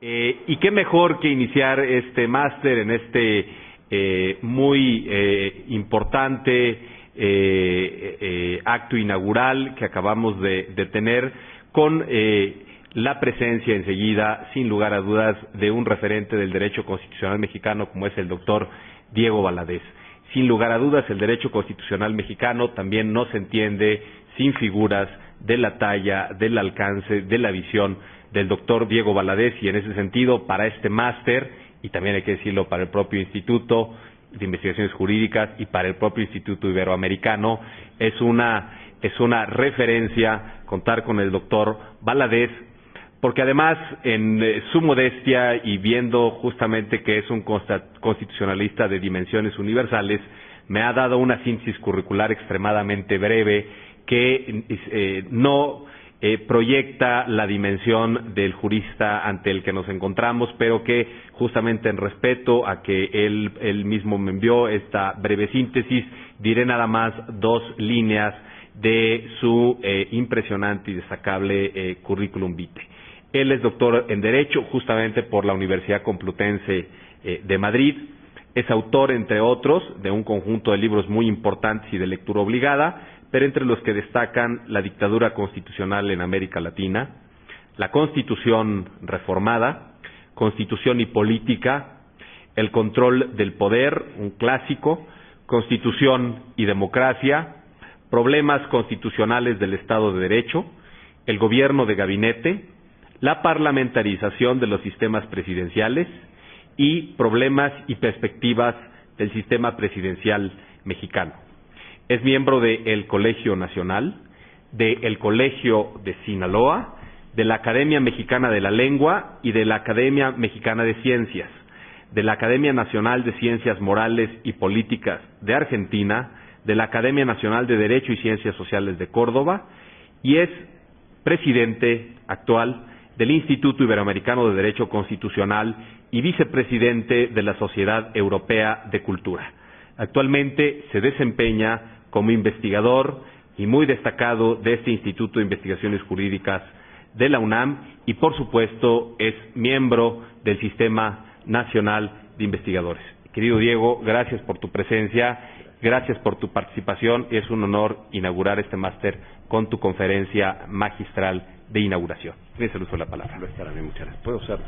Y qué mejor que iniciar este máster en este muy importante acto inaugural que acabamos de tener con la presencia enseguida, sin lugar a dudas, de un referente del derecho constitucional mexicano como es el doctor Diego Valadez. Sin lugar a dudas, el derecho constitucional mexicano también no se entiende sin figuras de la talla, del alcance, de la visión del doctor Diego Valadez, y en ese sentido, para este máster, y también hay que decirlo para el propio Instituto de Investigaciones Jurídicas y para el propio Instituto Iberoamericano, es una referencia contar con el doctor Valadez, porque además, en su modestia y viendo justamente que es un constitucionalista de dimensiones universales, me ha dado una síntesis curricular extremadamente breve que no proyecta la dimensión del jurista ante el que nos encontramos, pero que justamente en respeto a que él mismo me envió esta breve síntesis, diré nada más 2 líneas de su impresionante y destacable currículum vitae. Él es doctor en Derecho justamente por la Universidad Complutense de Madrid. Es autor, entre otros, de un conjunto de libros muy importantes y de lectura obligada, pero entre los que destacan La dictadura constitucional en América Latina, La Constitución reformada, Constitución y política, El control del poder, un clásico, Constitución y democracia, Problemas constitucionales del Estado de Derecho, El gobierno de gabinete, La parlamentarización de los sistemas presidenciales y Problemas y perspectivas del sistema presidencial mexicano. Es miembro del Colegio Nacional, del Colegio de Sinaloa, de la Academia Mexicana de la Lengua y de la Academia Mexicana de Ciencias, de la Academia Nacional de Ciencias Morales y Políticas de Argentina, de la Academia Nacional de Derecho y Ciencias Sociales de Córdoba, y es presidente actual del Instituto Iberoamericano de Derecho Constitucional y vicepresidente de la Sociedad Europea de Cultura. Actualmente se desempeña como investigador y muy destacado de este Instituto de Investigaciones Jurídicas de la UNAM y, por supuesto, es miembro del Sistema Nacional de Investigadores. Querido Diego, gracias por tu presencia, gracias por tu participación. Es un honor inaugurar este máster con tu conferencia magistral de inauguración. Tienes el uso de la palabra. Lo estará bien, muchas gracias. ¿Puedo usar?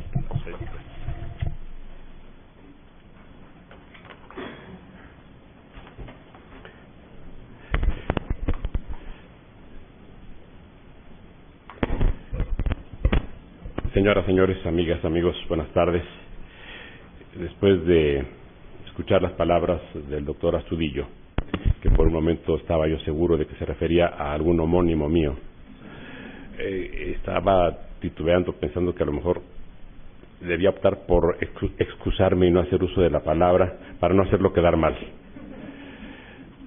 Señoras, señores, amigas, amigos, buenas tardes. Después de escuchar las palabras del doctor Astudillo, que por un momento estaba yo seguro de que se refería a algún homónimo mío, estaba titubeando pensando que a lo mejor debía optar por excusarme y no hacer uso de la palabra para no hacerlo quedar mal.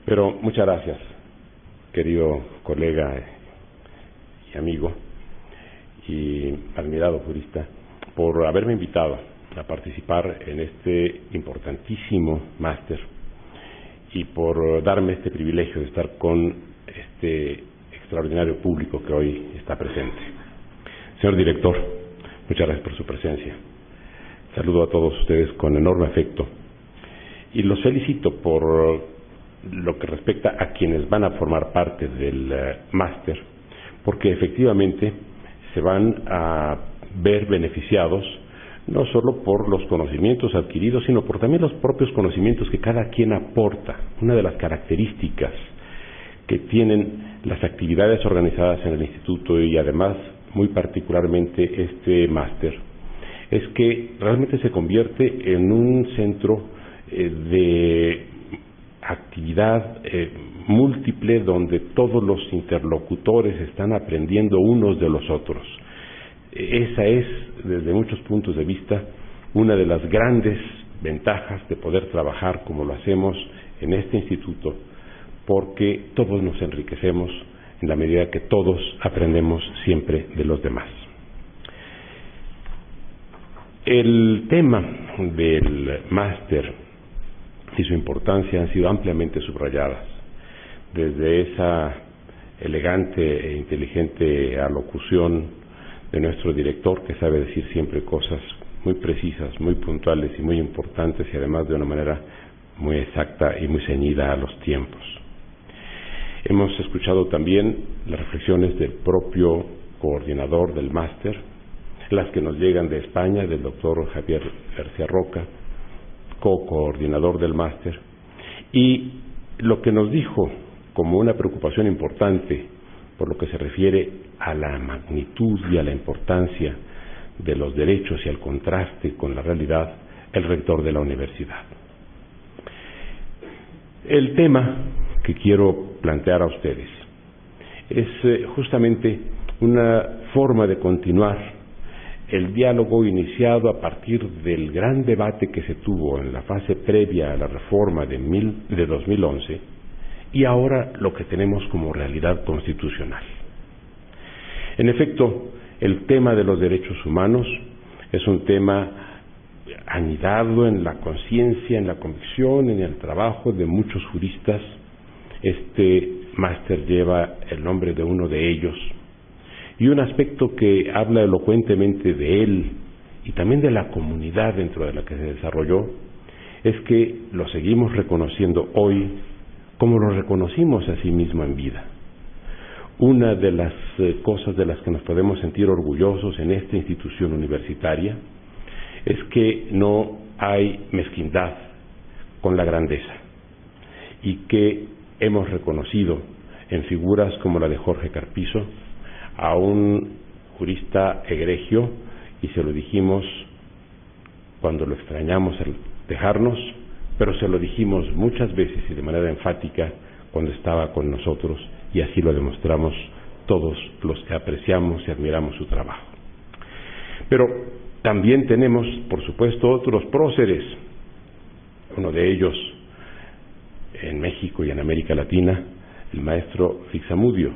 Pero muchas gracias, querido colega y amigo y admirado jurista, por haberme invitado a participar en este importantísimo máster y por darme este privilegio de estar con este extraordinario público que hoy está presente. Señor director, muchas gracias por su presencia. Saludo a todos ustedes con enorme afecto y los felicito por lo que respecta a quienes van a formar parte del máster, porque efectivamente se van a ver beneficiados no solo por los conocimientos adquiridos, sino por también los propios conocimientos que cada quien aporta. Una de las características que tienen las actividades organizadas en el Instituto y además muy particularmente este máster es que realmente se convierte en un centro de actividad múltiple donde todos los interlocutores están aprendiendo unos de los otros. Esa es, desde muchos puntos de vista, una de las grandes ventajas de poder trabajar como lo hacemos en este instituto, porque todos nos enriquecemos en la medida que todos aprendemos siempre de los demás. El tema del máster y su importancia han sido ampliamente subrayadas, desde esa elegante e inteligente alocución de nuestro director, que sabe decir siempre cosas muy precisas, muy puntuales y muy importantes, y además de una manera muy exacta y muy ceñida a los tiempos. Hemos escuchado también las reflexiones del propio coordinador del máster, las que nos llegan de España, del doctor Javier García Roca, co-coordinador del máster, y lo que nos dijo como una preocupación importante por lo que se refiere a la magnitud y a la importancia de los derechos y al contraste con la realidad, el rector de la universidad. El tema que quiero plantear a ustedes es justamente una forma de continuar el diálogo iniciado a partir del gran debate que se tuvo en la fase previa a la reforma de 2011 y ahora lo que tenemos como realidad constitucional. En efecto, el tema de los derechos humanos es un tema anidado en la conciencia, en la convicción, en el trabajo de muchos juristas. Este máster lleva el nombre de uno de ellos, y un aspecto que habla elocuentemente de él y también de la comunidad dentro de la que se desarrolló es que lo seguimos reconociendo hoy como lo reconocimos a sí mismo en vida. Una de las cosas de las que nos podemos sentir orgullosos en esta institución universitaria es que no hay mezquindad con la grandeza y que hemos reconocido en figuras como la de Jorge Carpizo a un jurista egregio, y se lo dijimos cuando lo extrañamos al dejarnos, pero se lo dijimos muchas veces y de manera enfática cuando estaba con nosotros, y así lo demostramos todos los que apreciamos y admiramos su trabajo. Pero también tenemos, por supuesto, otros próceres, uno de ellos en México y en América Latina, el maestro Fixamudio,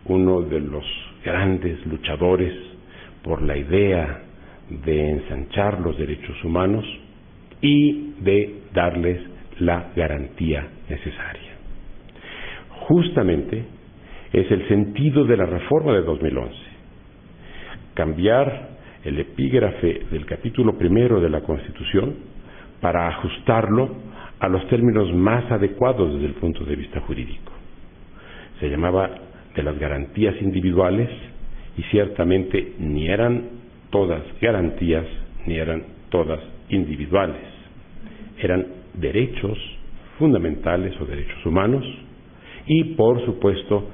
uno de los grandes luchadores por la idea de ensanchar los derechos humanos y de darles la garantía necesaria. Justamente es el sentido de la reforma de 2011, cambiar el epígrafe del capítulo primero de la Constitución para ajustarlo a los términos más adecuados desde el punto de vista jurídico. Se llamaba de las garantías individuales, y ciertamente ni eran todas garantías ni eran todas individuales. Eran derechos fundamentales o derechos humanos y, por supuesto,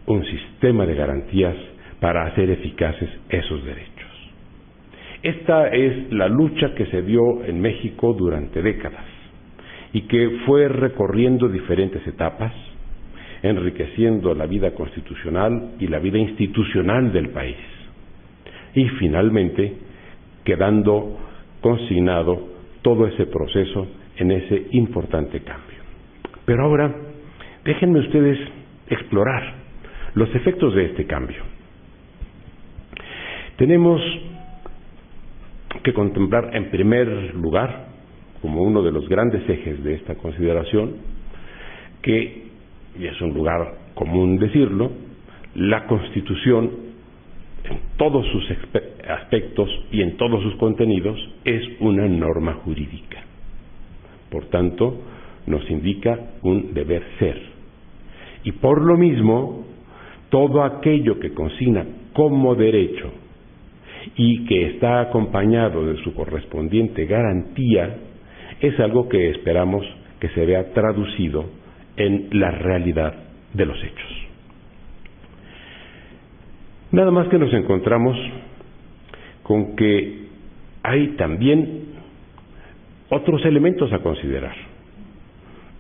un sistema de garantías para hacer eficaces esos derechos. Esta es la lucha que se dio en México durante décadas y que fue recorriendo diferentes etapas, enriqueciendo la vida constitucional y la vida institucional del país, y finalmente quedando consignado todo ese proceso en ese importante cambio. Pero ahora, déjenme ustedes explorar los efectos de este cambio. Tenemos que contemplar en primer lugar, como uno de los grandes ejes de esta consideración, que, y es un lugar común decirlo, la Constitución en todos sus aspectos y en todos sus contenidos es una norma jurídica. Por tanto, nos indica un deber ser. Y por lo mismo, todo aquello que consigna como derecho y que está acompañado de su correspondiente garantía es algo que esperamos que se vea traducido en la realidad de los hechos. Nada más que nos encontramos con que hay también otros elementos a considerar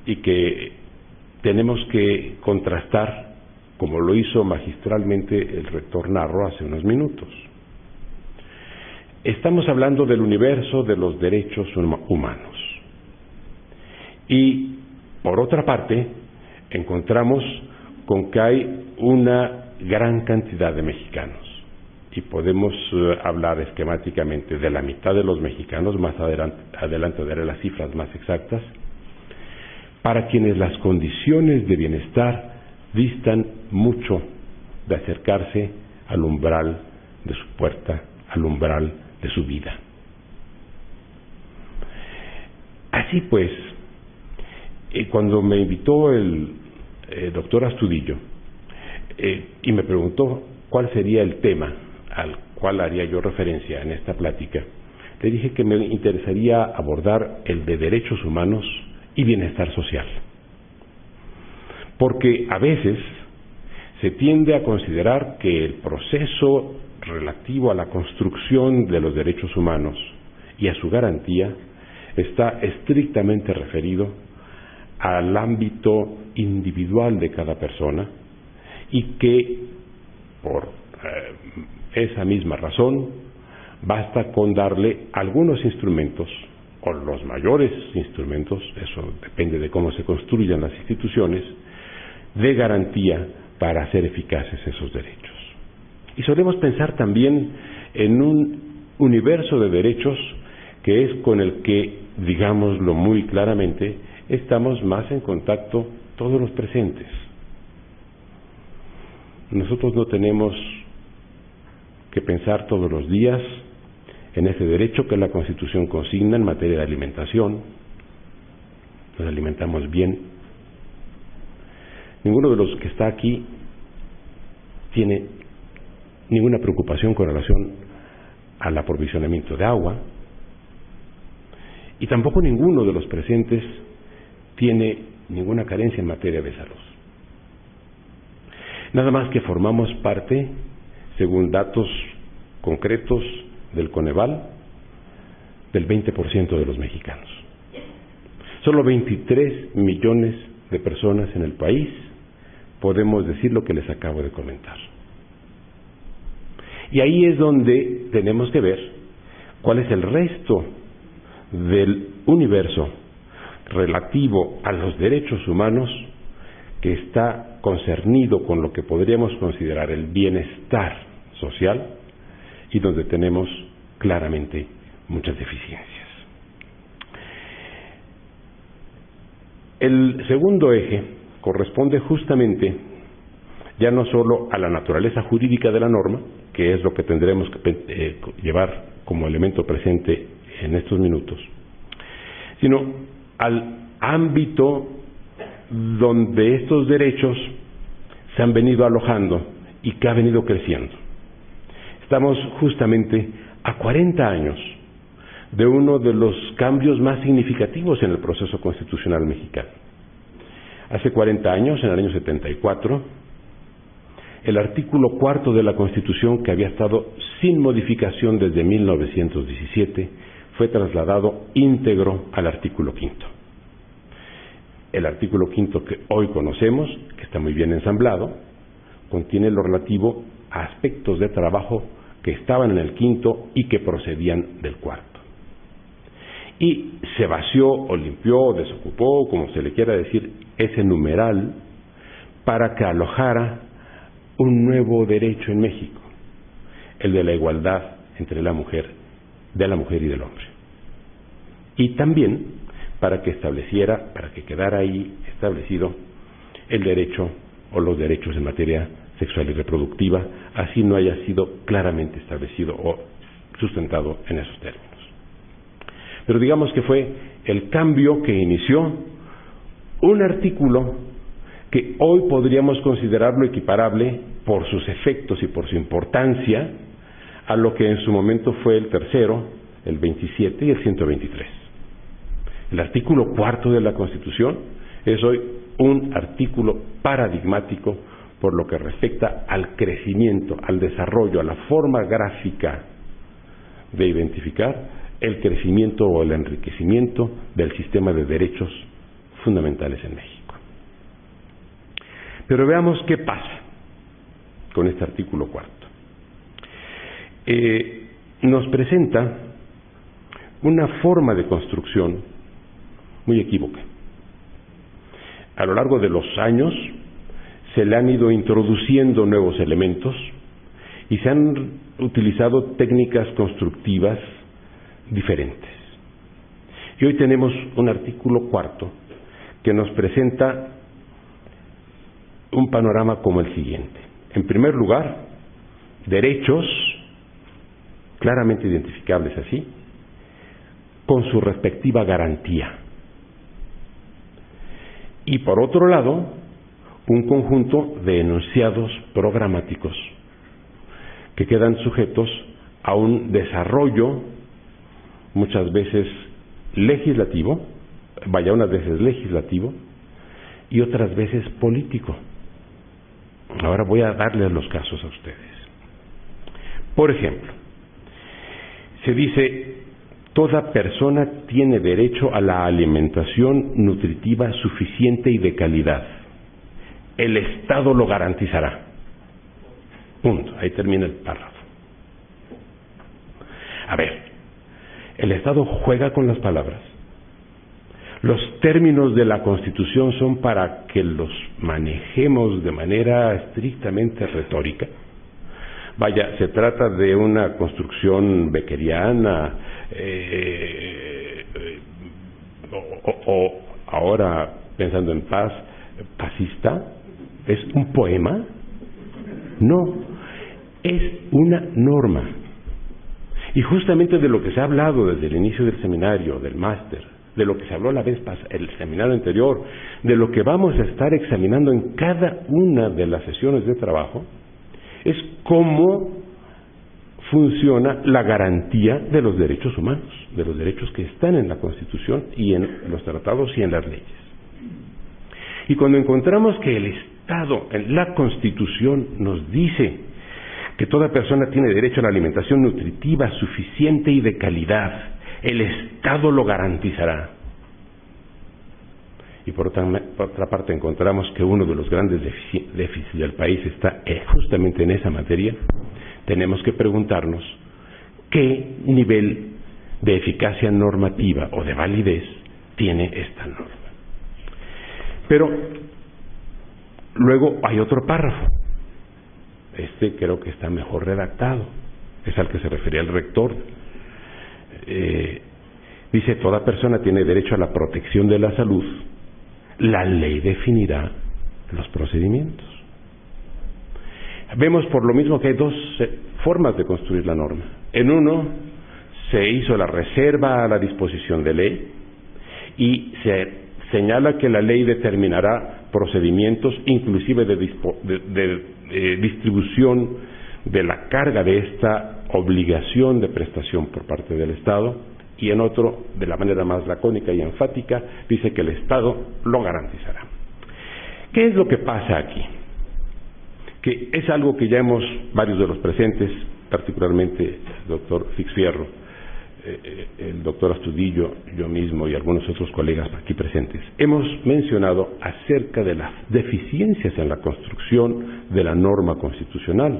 y que tenemos que contrastar, como lo hizo magistralmente el rector Narro hace unos minutos. Estamos hablando del universo de los derechos humanos. Y, por otra parte, encontramos con que hay una gran cantidad de mexicanos. Y podemos hablar esquemáticamente de la mitad de los mexicanos, más adelante daré las cifras más exactas, para quienes las condiciones de bienestar distan mucho de acercarse al umbral de su puerta, al umbral de su vida. Así pues, cuando me invitó el doctor Astudillo y me preguntó cuál sería el tema al cual haría yo referencia en esta plática, le dije que me interesaría abordar el de derechos humanos y bienestar social. Porque a veces se tiende a considerar que el proceso relativo a la construcción de los derechos humanos y a su garantía está estrictamente referido al ámbito individual de cada persona y que por esa misma razón basta con darle algunos instrumentos o los mayores instrumentos, eso depende de cómo se construyan las instituciones, de garantía para hacer eficaces esos derechos. Y solemos pensar también en un universo de derechos que es con el que, digámoslo muy claramente, estamos más en contacto todos los presentes. Nosotros no tenemos que pensar todos los días en ese derecho que la Constitución consigna en materia de alimentación. Nos alimentamos bien. Ninguno de los que está aquí tiene ninguna preocupación con relación al aprovisionamiento de agua, y tampoco ninguno de los presentes tiene ninguna carencia en materia de salud. Nada más que formamos parte, según datos concretos del Coneval, del 20% de los mexicanos. Solo 23 millones de personas en el país podemos decir lo que les acabo de comentar. Y ahí es donde tenemos que ver cuál es el resto del universo relativo a los derechos humanos que está concernido con lo que podríamos considerar el bienestar social y donde tenemos claramente muchas deficiencias. El segundo eje corresponde justamente ya no solo a la naturaleza jurídica de la norma, que es lo que tendremos que llevar como elemento presente en estos minutos, sino al ámbito donde estos derechos se han venido alojando y que ha venido creciendo. Estamos justamente a 40 años de uno de los cambios más significativos en el proceso constitucional mexicano. Hace 40 años, en el año 74, el artículo 4 de la Constitución, que había estado sin modificación desde 1917, fue trasladado íntegro al artículo 5. El artículo 5 que hoy conocemos, que está muy bien ensamblado, contiene lo relativo a aspectos de trabajo que estaban en el 5 y que procedían del 4. Y se vació o limpió o desocupó, como se le quiera decir, ese numeral para que alojara un nuevo derecho en México, el de la igualdad entre la mujer y del hombre. Y también para que quedara ahí establecido el derecho o los derechos en materia sexual y reproductiva, así no haya sido claramente establecido o sustentado en esos términos. Pero digamos que fue el cambio que inició un artículo que hoy podríamos considerarlo equiparable por sus efectos y por su importancia a lo que en su momento fue el tercero, el 27 y el 123. El artículo 4 de la Constitución es hoy un artículo paradigmático por lo que respecta al crecimiento, al desarrollo, a la forma gráfica de identificar el crecimiento o el enriquecimiento del sistema de derechos fundamentales en México. Pero veamos qué pasa con este artículo 4. Nos presenta una forma de construcción muy equívoca. A lo largo de los años se le han ido introduciendo nuevos elementos y se han utilizado técnicas constructivas diferentes. Y hoy tenemos un artículo 4 que nos presenta un panorama como el siguiente. En primer lugar, derechos claramente identificables así, con su respectiva garantía. y por otro lado, un conjunto de enunciados programáticos que quedan sujetos a un desarrollo muchas veces legislativo, unas veces legislativo y otras veces político. Ahora voy a darles los casos a ustedes. Por ejemplo, se dice: toda persona tiene derecho a la alimentación nutritiva suficiente y de calidad. El Estado lo garantizará. Punto. Ahí termina el párrafo. A ver, el Estado juega con las palabras. Los términos de la Constitución son para que los manejemos de manera estrictamente retórica. Vaya, se trata de una construcción beckeriana, o ahora, pensando en paz, pacista. ¿Es un poema? No, es una norma. Y justamente de lo que se ha hablado desde el inicio del seminario, del máster, de lo que se habló la vez pasada, el seminario anterior, de lo que vamos a estar examinando en cada una de las sesiones de trabajo, es cómo funciona la garantía de los derechos humanos, de los derechos que están en la Constitución y en los tratados y en las leyes. Y cuando encontramos que el Estado en la Constitución nos dice que toda persona tiene derecho a la alimentación nutritiva suficiente y de calidad, el Estado lo garantizará. Y por otra parte encontramos que uno de los grandes déficits del país está justamente en esa materia. Tenemos que preguntarnos qué nivel de eficacia normativa o de validez tiene esta norma. Pero luego hay otro párrafo. Este creo que está mejor redactado. Es al que se refería el rector. Dice: toda persona tiene derecho a la protección de la salud. La ley definirá los procedimientos. Vemos por lo mismo que hay dos formas de construir la norma. En uno se hizo la reserva a la disposición de ley y se señala que la ley determinará procedimientos inclusive de distribución de la carga de esta obligación de prestación por parte del Estado, y en otro, de la manera más lacónica y enfática, dice que el Estado lo garantizará. ¿Qué es lo que pasa aquí? Que es algo que ya varios de los presentes, particularmente el doctor Fixfierro, el doctor Astudillo, yo mismo y algunos otros colegas aquí presentes, hemos mencionado acerca de las deficiencias en la construcción de la norma constitucional.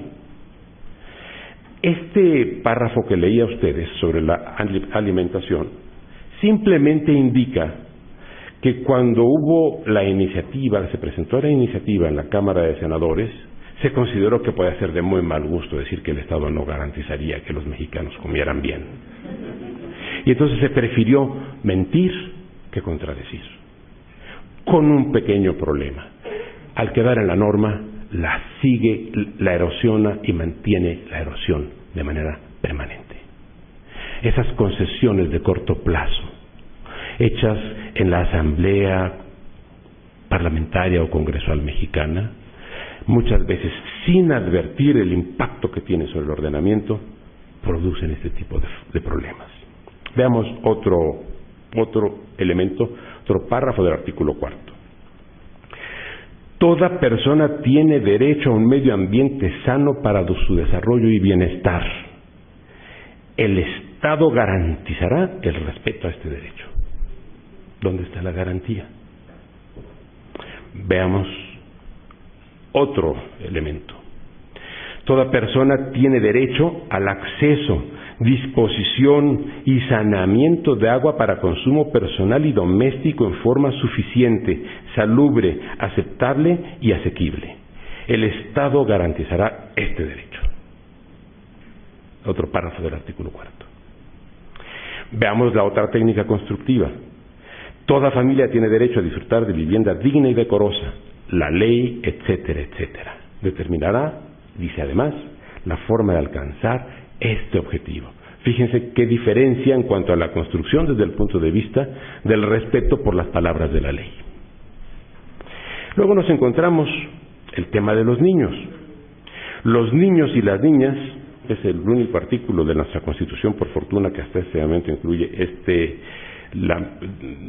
Este párrafo que leí a ustedes sobre la alimentación simplemente indica que cuando se presentó la iniciativa en la Cámara de Senadores, se consideró que puede ser de muy mal gusto decir que el Estado no garantizaría que los mexicanos comieran bien. Y entonces se prefirió mentir que contradecir, con un pequeño problema. Al quedar en la norma, la sigue, la erosiona y mantiene la erosión de manera permanente. Esas concesiones de corto plazo, hechas en la Asamblea Parlamentaria o Congresual Mexicana, muchas veces sin advertir el impacto que tiene sobre el ordenamiento, producen este tipo de problemas. Veamos otro elemento, otro párrafo del artículo 4. Toda persona tiene derecho a un medio ambiente sano para su desarrollo y bienestar. El Estado garantizará el respeto a este derecho. ¿Dónde está la garantía? Veamos otro elemento. Toda persona tiene derecho al acceso, disposición y saneamiento de agua para consumo personal y doméstico en forma suficiente, salubre, aceptable y asequible. El Estado garantizará este derecho. Otro párrafo del artículo 4. Veamos la otra técnica constructiva. Toda familia tiene derecho a disfrutar de vivienda digna y decorosa. La ley, etcétera, etcétera, determinará, dice además, la forma de alcanzar este objetivo. Fíjense qué diferencia en cuanto a la construcción desde el punto de vista del respeto por las palabras de la ley. Luego nos encontramos el tema de los niños. Los niños y las niñas es el único artículo de nuestra Constitución, por fortuna, que hasta este momento incluye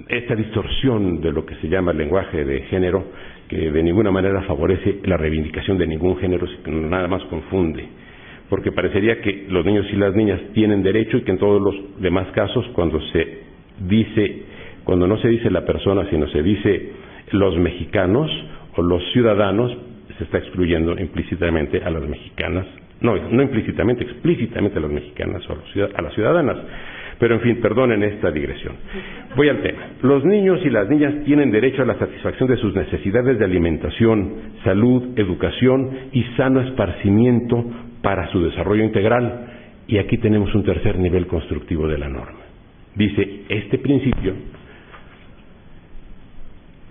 esta distorsión de lo que se llama el lenguaje de género, que de ninguna manera favorece la reivindicación de ningún género, sino nada más confunde, porque parecería que los niños y las niñas tienen derecho y que en todos los demás casos, cuando no se dice la persona, sino se dice los mexicanos o los ciudadanos, se está excluyendo implícitamente a las mexicanas, no implícitamente, explícitamente a las mexicanas o a las ciudadanas. Pero en fin, perdonen esta digresión. Voy al tema. Los niños y las niñas tienen derecho a la satisfacción de sus necesidades de alimentación, salud, educación y sano esparcimiento para su desarrollo integral. Y aquí tenemos un tercer nivel constructivo de la norma. Dice, este principio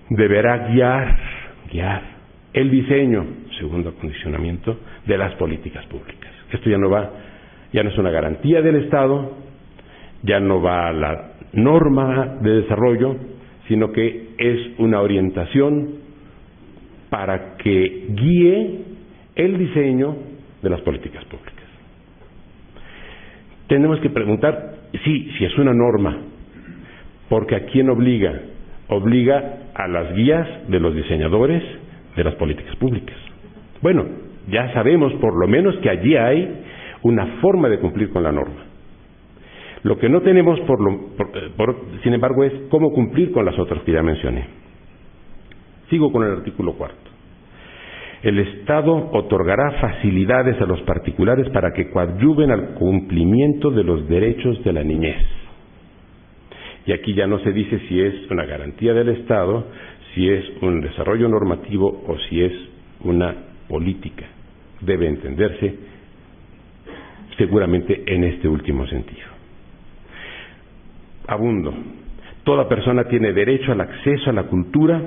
deberá guiar el diseño, segundo acondicionamiento, de las políticas públicas. Esto ya no es una garantía del Estado, ya no va a la norma de desarrollo, sino que es una orientación para que guíe el diseño de las políticas públicas. Tenemos que preguntar, sí, si es una norma, porque ¿a quién obliga? Obliga a las guías de los diseñadores de las políticas públicas. Bueno, ya sabemos por lo menos que allí hay una forma de cumplir con la norma. Lo que no tenemos, sin embargo, es cómo cumplir con las otras que ya mencioné. Sigo con el artículo 4. El Estado otorgará facilidades a los particulares para que coadyuven al cumplimiento de los derechos de la niñez. Y aquí ya no se dice si es una garantía del Estado, si es un desarrollo normativo o si es una política. Debe entenderse seguramente en este último sentido. Abundo. Toda persona tiene derecho al acceso a la cultura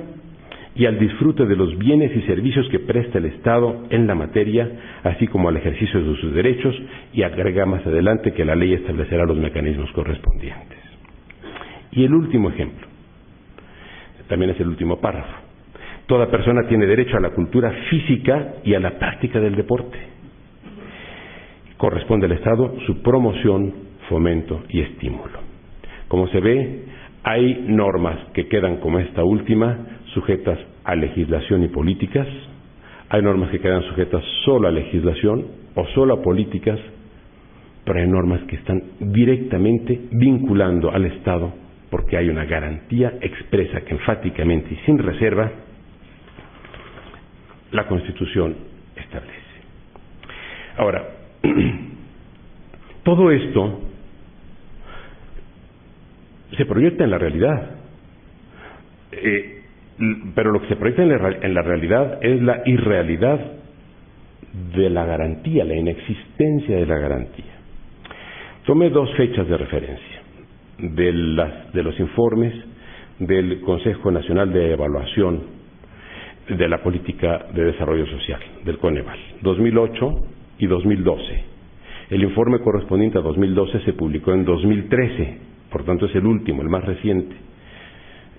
y al disfrute de los bienes y servicios que presta el Estado en la materia, así como al ejercicio de sus derechos, y agrega más adelante que la ley establecerá los mecanismos correspondientes. Y el último ejemplo, también es el último párrafo. Toda persona tiene derecho a la cultura física y a la práctica del deporte. Corresponde al Estado su promoción, fomento y estímulo. Como se ve, hay normas que quedan como esta última, sujetas a legislación y políticas. Hay normas que quedan sujetas solo a legislación o solo a políticas, pero hay normas que están directamente vinculando al Estado, porque hay una garantía expresa que enfáticamente y sin reserva la Constitución establece. Ahora, todo esto se proyecta en la realidad, pero lo que se proyecta en la realidad es la irrealidad de la garantía, la inexistencia de la garantía. Tome dos fechas de referencia de los informes del Consejo Nacional de Evaluación de la Política de Desarrollo Social, del Coneval, 2008 y 2012. El informe correspondiente a 2012 se publicó en 2013, por tanto es el último, el más reciente.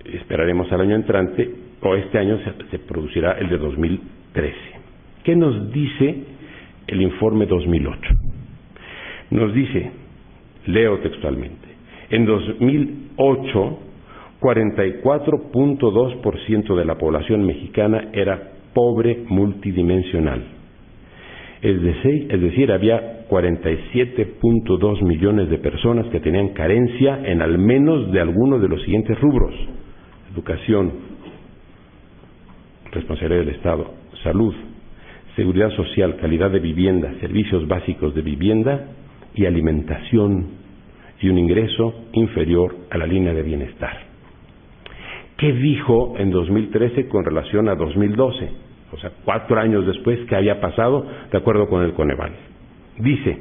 Esperaremos al año entrante, o este año se producirá el de 2013. ¿Qué nos dice el informe 2008? Nos dice, leo textualmente, en 2008, 44.2% de la población mexicana era pobre multidimensional. Es decir, había 47.2 millones de personas que tenían carencia en al menos de alguno de los siguientes rubros: educación, responsabilidad del Estado, salud, seguridad social, calidad de vivienda, servicios básicos de vivienda y alimentación, y un ingreso inferior a la línea de bienestar. ¿Qué dijo en 2013 con relación a 2012? O sea, 4 años después, ¿qué había pasado de acuerdo con el Coneval? Dice,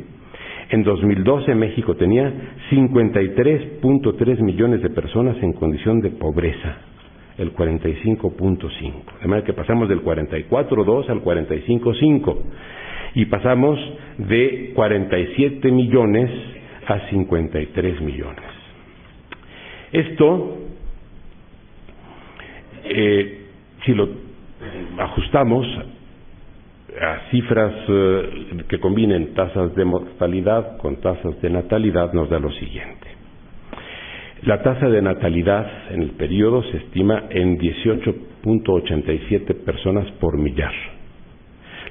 en 2012 México tenía 53.3 millones de personas en condición de pobreza, el 45.5. De manera que pasamos del 44.2 al 45.5 y pasamos de 47 millones a 53 millones. Esto, si lo ajustamos a cifras que combinen tasas de mortalidad con tasas de natalidad, nos da lo siguiente. La tasa de natalidad en el periodo se estima en 18.87 personas por millar.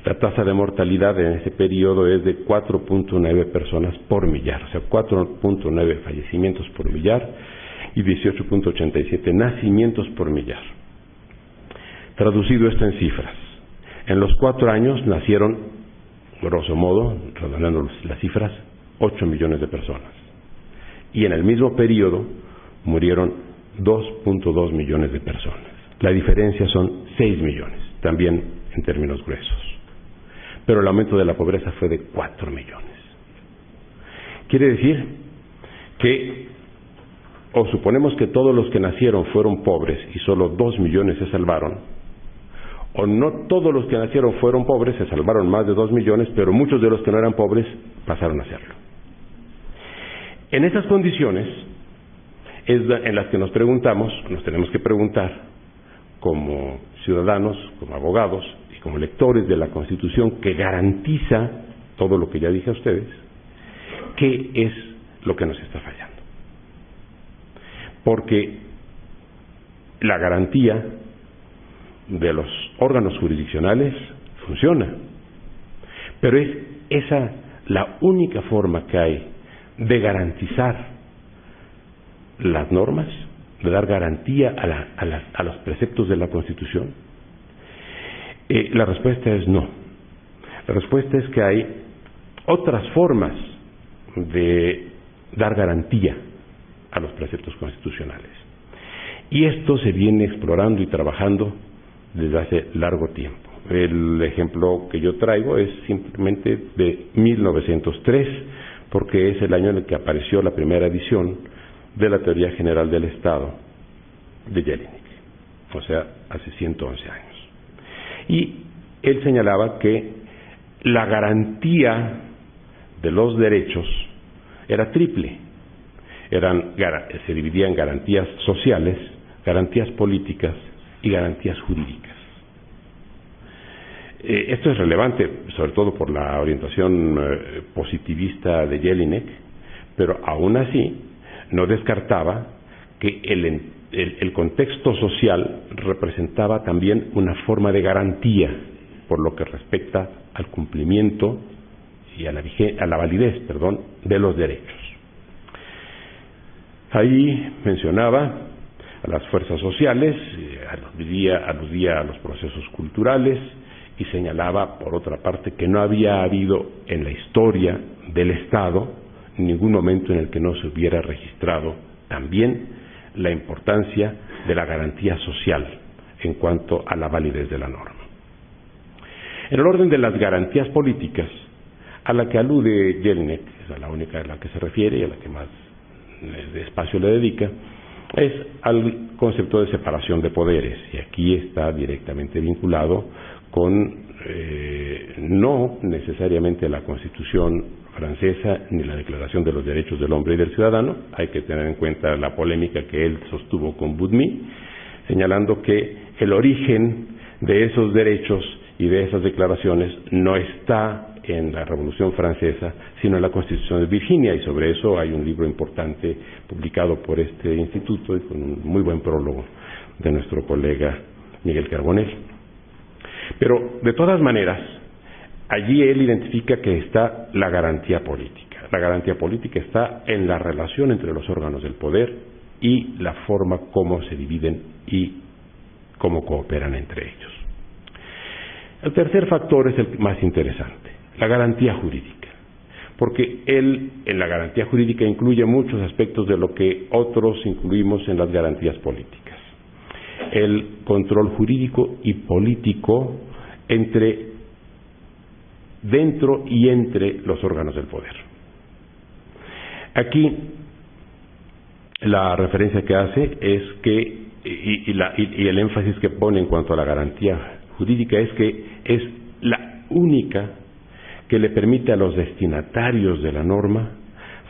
La tasa de mortalidad en ese periodo es de 4.9 personas por millar, o sea, 4.9 fallecimientos por millar y 18.87 nacimientos por millar. Traducido esto en cifras, en los 4 años nacieron, grosso modo, redondeando las cifras, 8 millones de personas. Y en el mismo periodo murieron 2.2 millones de personas. La diferencia son 6 millones, también en términos gruesos. Pero el aumento de la pobreza fue de 4 millones. Quiere decir que, o suponemos que todos los que nacieron fueron pobres y solo 2 millones se salvaron, o no todos los que nacieron fueron pobres, se salvaron más de 2 millones, pero muchos de los que no eran pobres pasaron a serlo. En esas condiciones es en las que nos tenemos que preguntar como ciudadanos, como abogados y como lectores de la Constitución que garantiza todo lo que ya dije a ustedes, ¿qué es lo que nos está fallando? Porque la garantía de los órganos jurisdiccionales funciona, pero es esa la única forma que hay de garantizar las normas, de dar garantía a los preceptos de la Constitución. La respuesta es no. La respuesta es que hay otras formas de dar garantía a los preceptos constitucionales. Y esto se viene explorando y trabajando desde hace largo tiempo. El ejemplo que yo traigo es simplemente de 1903, porque es el año en el que apareció la primera edición de la Teoría General del Estado de Jelinek, o sea, hace 111 años. Y él señalaba que la garantía de los derechos era triple. Se dividía en garantías sociales, garantías políticas y garantías jurídicas. Esto es relevante, sobre todo por la orientación positivista de Jelinek, pero aún así no descartaba que el contexto social representaba también una forma de garantía por lo que respecta al cumplimiento y a la validez, de los derechos. Ahí mencionaba a las fuerzas sociales, aludía a los procesos culturales y señalaba, por otra parte, que no había habido en la historia del Estado ningún momento en el que no se hubiera registrado también la importancia de la garantía social en cuanto a la validez de la norma. En el orden de las garantías políticas, a la que alude Jelinek, es a la única a la que se refiere y a la que más espacio le dedica, es al concepto de separación de poderes, y aquí está directamente vinculado con no necesariamente la Constitución francesa ni la Declaración de los Derechos del Hombre y del Ciudadano. Hay que tener en cuenta la polémica que él sostuvo con Boudmy, señalando que el origen de esos derechos y de esas declaraciones no está en la Revolución Francesa, sino en la Constitución de Virginia, y sobre eso hay un libro importante publicado por este instituto y con un muy buen prólogo de nuestro colega Miguel Carbonell. Pero, de todas maneras, allí él identifica que está la garantía política. La garantía política está en la relación entre los órganos del poder y la forma como se dividen y cómo cooperan entre ellos. El tercer factor es el más interesante, la garantía jurídica, porque él en la garantía jurídica incluye muchos aspectos de lo que otros incluimos en las garantías políticas. El control jurídico y político dentro y entre los órganos del poder. Aquí la referencia que hace es que, y el énfasis que pone en cuanto a la garantía jurídica es que es la única que le permite a los destinatarios de la norma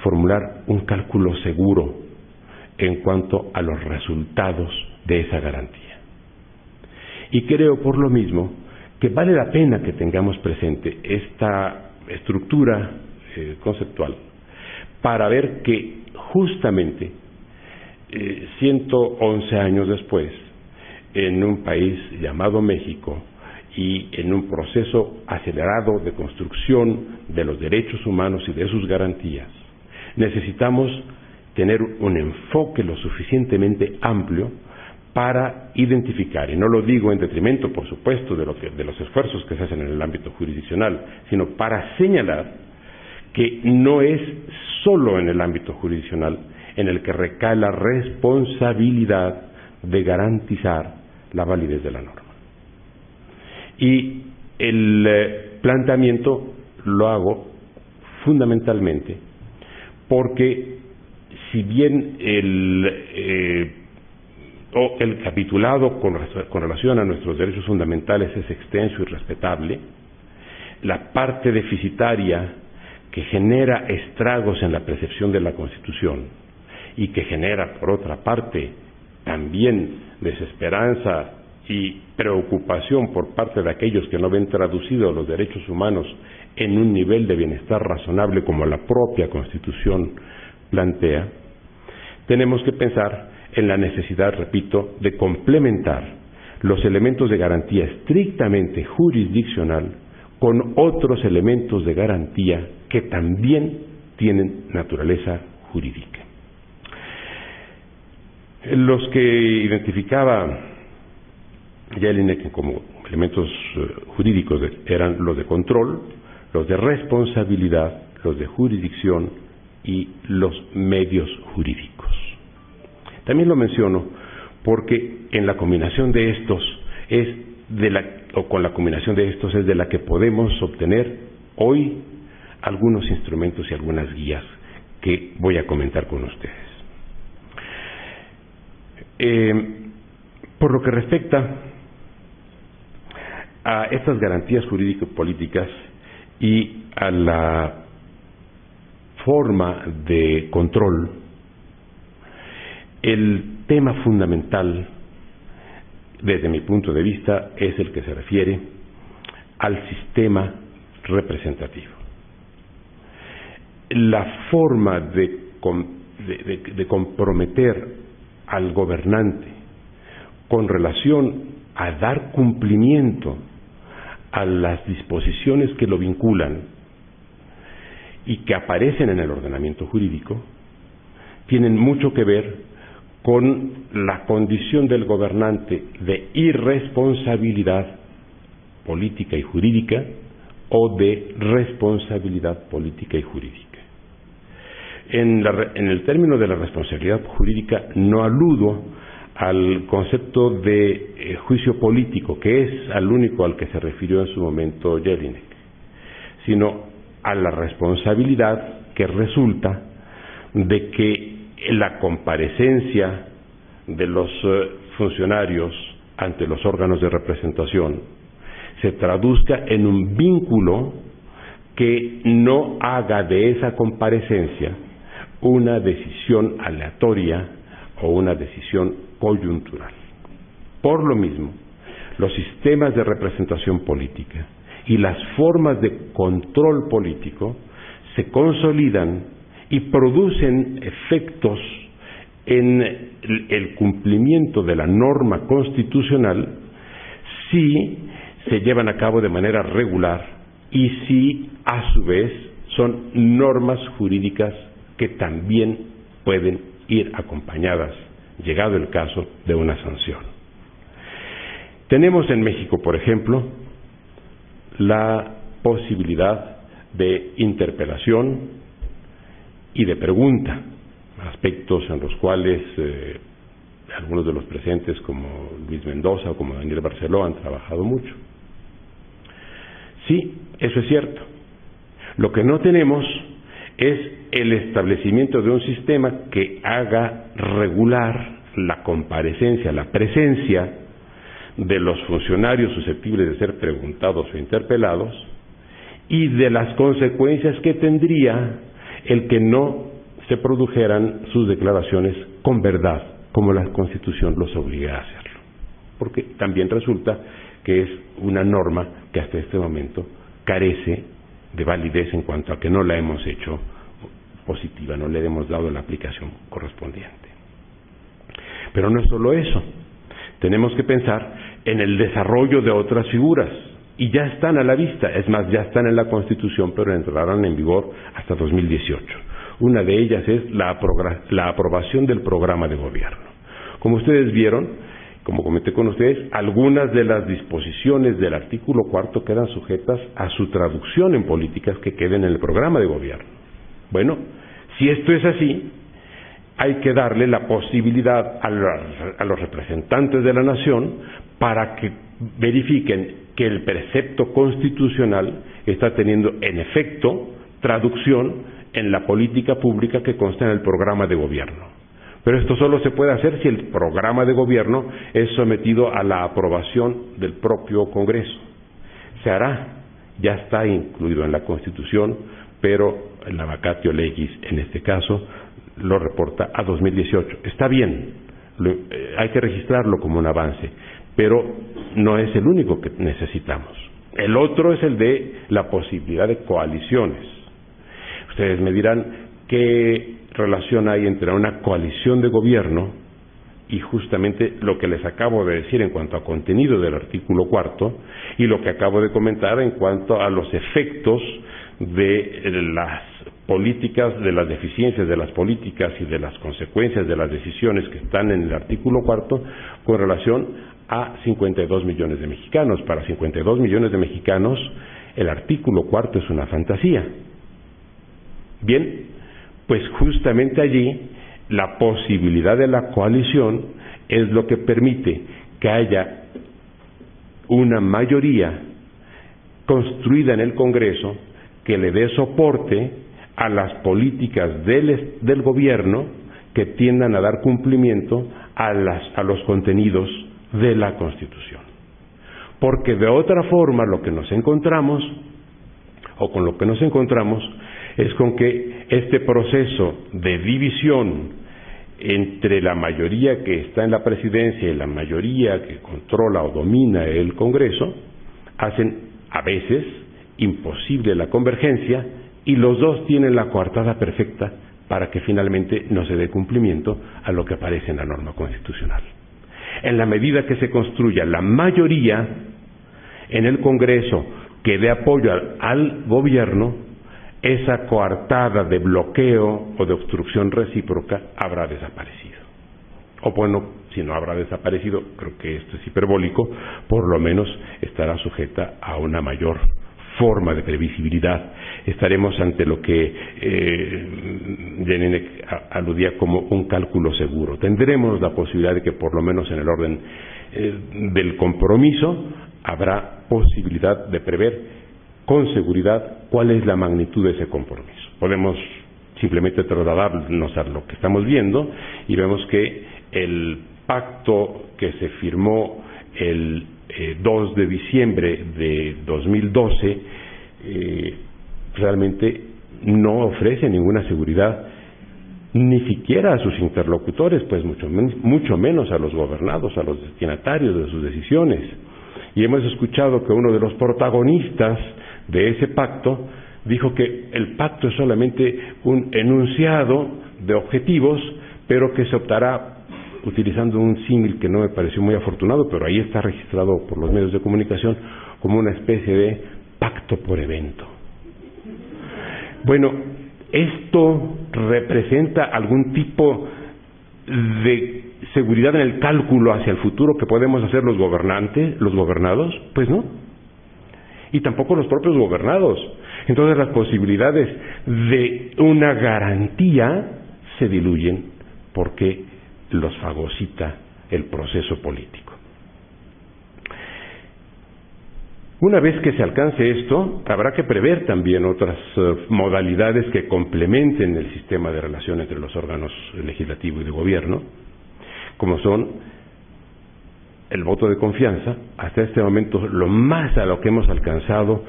formular un cálculo seguro en cuanto a los resultados de esa garantía. Y creo por lo mismo que vale la pena que tengamos presente esta estructura conceptual para ver que justamente 111 años después, en un país llamado México y en un proceso acelerado de construcción de los derechos humanos y de sus garantías, necesitamos tener un enfoque lo suficientemente amplio para identificar, y no lo digo en detrimento, por supuesto, de los esfuerzos que se hacen en el ámbito jurisdiccional, sino para señalar que no es solo en el ámbito jurisdiccional en el que recae la responsabilidad de garantizar la validez de la norma. Y el planteamiento lo hago fundamentalmente porque si bien el capitulado con relación a nuestros derechos fundamentales es extenso y respetable, la parte deficitaria que genera estragos en la percepción de la Constitución y que genera, por otra parte, también desesperanza y preocupación por parte de aquellos que no ven traducidos los derechos humanos en un nivel de bienestar razonable como la propia Constitución plantea, tenemos que pensar en la necesidad, repito, de complementar los elementos de garantía estrictamente jurisdiccional con otros elementos de garantía que también tienen naturaleza jurídica. Los que identificaba Jelinek como elementos jurídicos eran los de control, los de responsabilidad, los de jurisdicción y los medios jurídicos. También lo menciono porque en la combinación de estos es con la combinación de estos es de la que podemos obtener hoy algunos instrumentos y algunas guías que voy a comentar con ustedes. Por lo que respecta a estas garantías jurídico-políticas y a la forma de control, el tema fundamental, desde mi punto de vista, es el que se refiere al sistema representativo. La forma de comprometer al gobernante con relación a dar cumplimiento a las disposiciones que lo vinculan y que aparecen en el ordenamiento jurídico, tienen mucho que ver con la condición del gobernante de irresponsabilidad política y jurídica o de responsabilidad política y jurídica. En el término de la responsabilidad jurídica no aludo al concepto de juicio político, que es al único al que se refirió en su momento Jelinek, sino a la responsabilidad que resulta de que la comparecencia de los funcionarios ante los órganos de representación se traduzca en un vínculo que no haga de esa comparecencia una decisión aleatoria o una decisión coyuntural. Por lo mismo, los sistemas de representación política y las formas de control político se consolidan y producen efectos en el cumplimiento de la norma constitucional si se llevan a cabo de manera regular y si a su vez son normas jurídicas que también pueden ir acompañadas, llegado el caso, de una sanción. Tenemos en México, por ejemplo, la posibilidad de interpelación y de pregunta, aspectos en los cuales algunos de los presentes, como Luis Mendoza o como Daniel Barceló, han trabajado mucho. Sí, eso es cierto. Lo que no tenemos es el establecimiento de un sistema que haga regular la comparecencia, la presencia de los funcionarios susceptibles de ser preguntados o interpelados y de las consecuencias que tendría el que no se produjeran sus declaraciones con verdad, como la Constitución los obliga a hacerlo. porque también resulta que es una norma que hasta este momento carece de validez en cuanto a que no la hemos hecho positiva, no le hemos dado la aplicación correspondiente. Pero no es solo eso, tenemos que pensar en el desarrollo de otras figuras, y ya están a la vista, es más, ya están en la Constitución, pero entrarán en vigor hasta 2018. Una de ellas es la aprobación del programa de gobierno. Como ustedes vieron, como comenté con ustedes, algunas de las disposiciones del artículo 4 quedan sujetas a su traducción en políticas que queden en el programa de gobierno. Bueno, si esto es así, hay que darle la posibilidad a los representantes de la nación para que verifiquen que el precepto constitucional está teniendo en efecto traducción en la política pública que consta en el programa de gobierno. Pero esto solo se puede hacer si el programa de gobierno es sometido a la aprobación del propio Congreso. Se hará, ya está incluido en la Constitución, pero la vacatio legis en este caso lo reporta a 2018. Está bien, hay que registrarlo como un avance, pero no es el único que necesitamos. El otro es el de la posibilidad de coaliciones. Ustedes me dirán qué relación hay entre una coalición de gobierno y justamente lo que les acabo de decir en cuanto a contenido del artículo 4 y lo que acabo de comentar en cuanto a los efectos de las políticas, de las deficiencias de las políticas y de las consecuencias de las decisiones que están en el artículo 4 con relación a 52 millones de mexicanos. Para 52 millones de mexicanos el artículo 4 es una fantasía. Bien, pues justamente allí la posibilidad de la coalición es lo que permite que haya una mayoría construida en el Congreso que le dé soporte a las políticas del gobierno que tiendan a dar cumplimiento a los contenidos de la Constitución. Porque de otra forma lo que nos encontramos, o con lo que nos encontramos, es con que este proceso de división entre la mayoría que está en la presidencia y la mayoría que controla o domina el Congreso, hacen a veces imposible la convergencia y los dos tienen la coartada perfecta para que finalmente no se dé cumplimiento a lo que aparece en la norma constitucional. En la medida que se construya la mayoría en el Congreso que dé apoyo al gobierno, esa coartada de bloqueo o de obstrucción recíproca habrá desaparecido. O bueno, si no habrá desaparecido, creo que esto es hiperbólico, por lo menos estará sujeta a una mayor forma de previsibilidad. Estaremos ante lo que Jelinek aludía como un cálculo seguro. Tendremos la posibilidad de que por lo menos en el orden del compromiso habrá posibilidad de prever con seguridad cuál es la magnitud de ese compromiso. Podemos simplemente trasladarnos a lo que estamos viendo y vemos que el pacto que se firmó el 2 de diciembre de 2012 realmente no ofrece ninguna seguridad ni siquiera a sus interlocutores, pues mucho menos a los gobernados, a los destinatarios de sus decisiones. Y hemos escuchado que uno de los protagonistas de ese pacto dijo que el pacto es solamente un enunciado de objetivos, pero que se optará, utilizando un símil que no me pareció muy afortunado, pero ahí está registrado por los medios de comunicación, como una especie de pacto por evento. Bueno, ¿esto representa algún tipo de seguridad en el cálculo hacia el futuro que podemos hacer los gobernantes, los gobernados? Pues no. Y tampoco los propios gobernados. Entonces las posibilidades de una garantía se diluyen porque los fagocita el proceso político. Una vez que se alcance esto, habrá que prever también otras modalidades que complementen el sistema de relación entre los órganos legislativo y de gobierno, como son el voto de confianza. Hasta este momento lo más a lo que hemos alcanzado,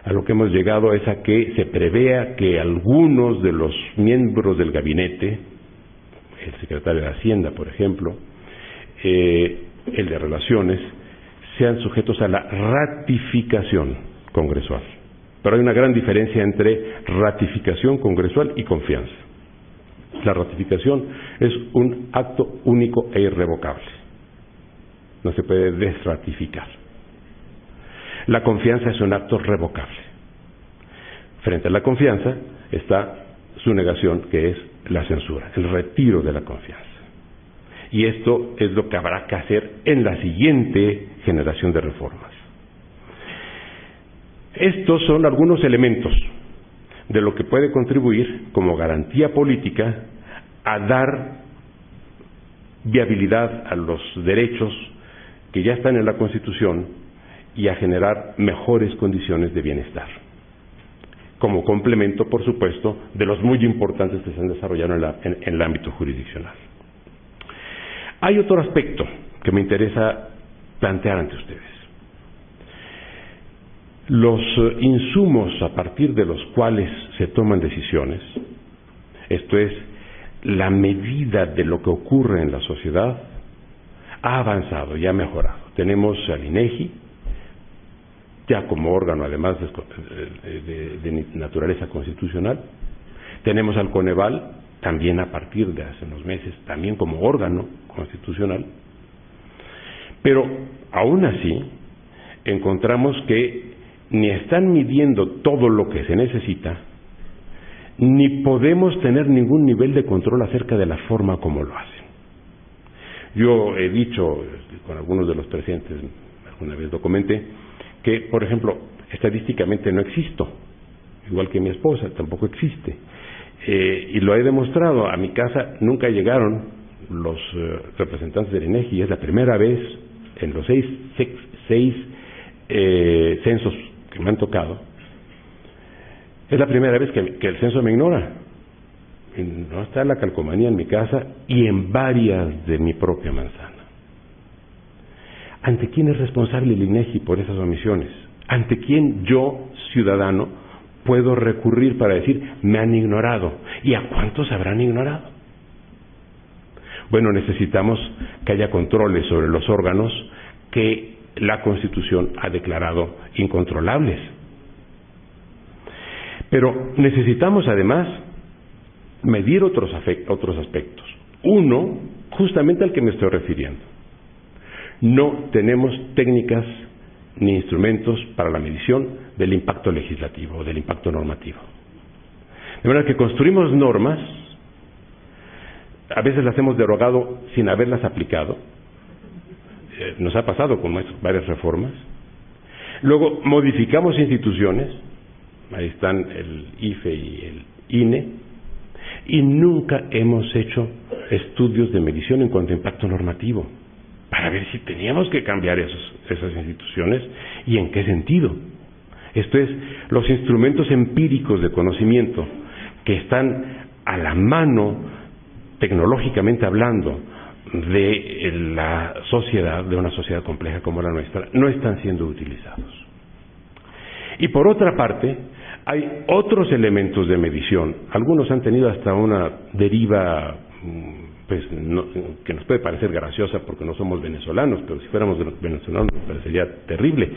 a lo que hemos llegado, es a que se prevea que algunos de los miembros del gabinete, el secretario de Hacienda, por ejemplo, el de relaciones, sean sujetos a la ratificación congresual. Pero hay una gran diferencia entre ratificación congresual y confianza. La ratificación es un acto único e irrevocable. No se puede desratificar. La confianza es un acto revocable. Frente a la confianza está su negación, que es la censura, el retiro de la confianza. Y esto es lo que habrá que hacer en la siguiente generación de reformas. Estos son algunos elementos de lo que puede contribuir como garantía política a dar viabilidad a los derechos que ya están en la Constitución y a generar mejores condiciones de bienestar, como complemento, por supuesto, de los muy importantes que se han desarrollado en el ámbito jurisdiccional. Hay otro aspecto que me interesa plantear ante ustedes. Los insumos a partir de los cuales se toman decisiones, esto es, la medida de lo que ocurre en la sociedad, ha avanzado y ha mejorado. Tenemos al INEGI, ya como órgano además de naturaleza constitucional. Tenemos al Coneval, también a partir de hace unos meses, también como órgano constitucional. Pero aún así encontramos que ni están midiendo todo lo que se necesita, ni podemos tener ningún nivel de control acerca de la forma como lo hacen. Yo he dicho con algunos de los presentes, alguna vez lo comenté, que, por ejemplo, estadísticamente no existo, igual que mi esposa, tampoco existe. Y lo he demostrado. A mi casa nunca llegaron los representantes del INEGI, y es la primera vez en los seis censos que me han tocado, es la primera vez que el censo me ignora. No está la calcomanía en mi casa y en varias de mi propia manzana. ¿Ante quién es responsable el INEGI por esas omisiones? ¿Ante quién yo, ciudadano, puedo recurrir para decir, me han ignorado? ¿Y a cuántos habrán ignorado? Bueno, necesitamos que haya controles sobre los órganos que la Constitución ha declarado incontrolables. Pero necesitamos además medir otros aspectos. Uno, justamente al que me estoy refiriendo. No tenemos técnicas ni instrumentos para la medición del impacto legislativo o del impacto normativo. De manera que construimos normas, a veces las hemos derogado sin haberlas aplicado. Nos ha pasado con varias reformas. Luego modificamos instituciones, ahí están el IFE y el INE, y nunca hemos hecho estudios de medición en cuanto a impacto normativo, para ver si teníamos que cambiar esas instituciones y en qué sentido. Esto es, los instrumentos empíricos de conocimiento que están a la mano, tecnológicamente hablando, de la sociedad, de una sociedad compleja como la nuestra, no están siendo utilizados. Y por otra parte, hay otros elementos de medición. Algunos han tenido hasta una deriva que nos puede parecer graciosa porque no somos venezolanos, pero si fuéramos venezolanos nos parecería terrible